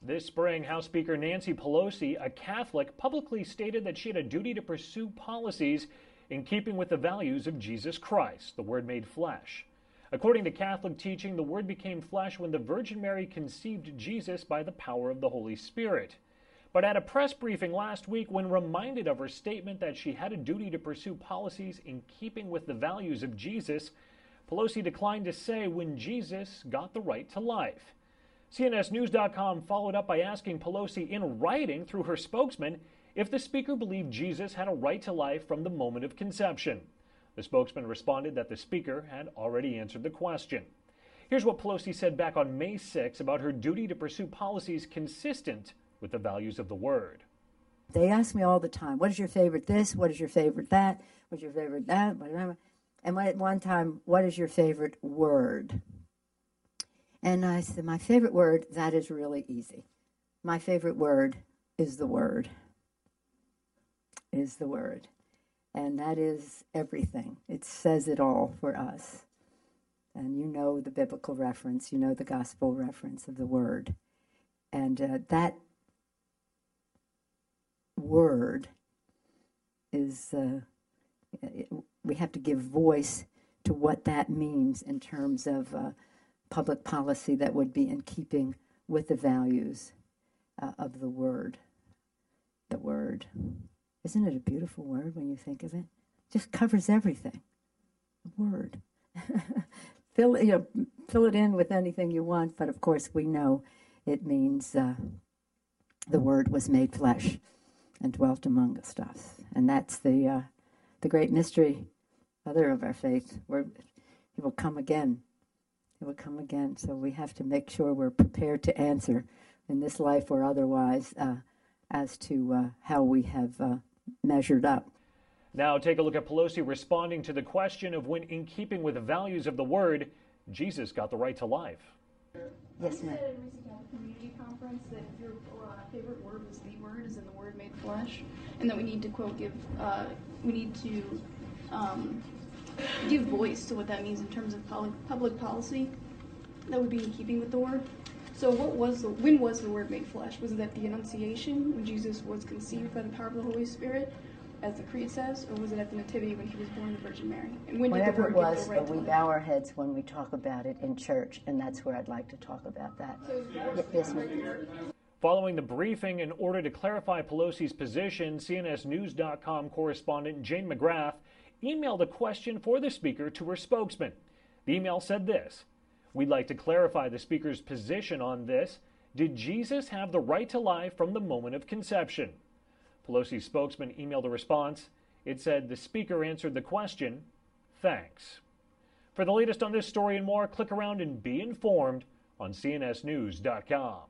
This spring, House Speaker Nancy Pelosi, a Catholic, publicly stated that she had a duty to pursue policies in keeping with the values of Jesus Christ, the Word made flesh. According to Catholic teaching, the Word became flesh when the Virgin Mary conceived Jesus by the power of the Holy Spirit. But at a press briefing last week, when reminded of her statement that she had a duty to pursue policies in keeping with the values of Jesus, Pelosi declined to say when Jesus got the right to life. CNSNews.com followed up by asking Pelosi in writing through her spokesman if the speaker believed Jesus had a right to life from the moment of conception. The spokesman responded that the speaker had already answered the question. Here's what Pelosi said back on May 6 about her duty to pursue policies consistent with the values of the Word. They ask me all the time, what is your favorite this? What is your favorite that? What's your favorite that? And at one time, what is your favorite word? And I said, my favorite word, that is really easy. My favorite word is the Word. Is the Word. And that is everything. It says it all for us. And you know the biblical reference, you know the gospel reference of the Word. And that Word is, we have to give voice to what that means in terms of public policy that would be in keeping with the values of the Word. The Word. Isn't it a beautiful word when you think of it? Just covers everything. The Word. Fill it in with anything you want, but of course we know it means the Word was made flesh and dwelt among us. And that's the great mystery, other of our faith, where He will come again. He will come again. So we have to make sure we're prepared to answer in this life or otherwise as to how we have measured up. Now take a look at Pelosi responding to the question of when, in keeping with the values of the Word, Jesus got the right to life. Yes, ma'am. You said at a recent Catholic community conference that your favorite word was the Word, as in the Word made flesh, and that we need to give voice to what that means in terms of public policy that would be in keeping with the Word. So when was the Word made flesh? Was it at the Annunciation, when Jesus was conceived by the power of the Holy Spirit, as the Creed says, or was it at the Nativity when He was born of the Virgin Mary? And when Whatever did the Word it was, get the right but we to bow our heads when we talk about it in church, and that's where I'd like to talk about that. Yes, ma'am. Following the briefing, in order to clarify Pelosi's position, CNSNews.com correspondent Jane McGrath emailed a question for the speaker to her spokesman. The email said this: "We'd like to clarify the speaker's position on this. Did Jesus have the right to life from the moment of conception?" Pelosi's spokesman emailed a response. It said, "The speaker answered the question. Thanks." For the latest on this story and more, click around and be informed on CNSNews.com.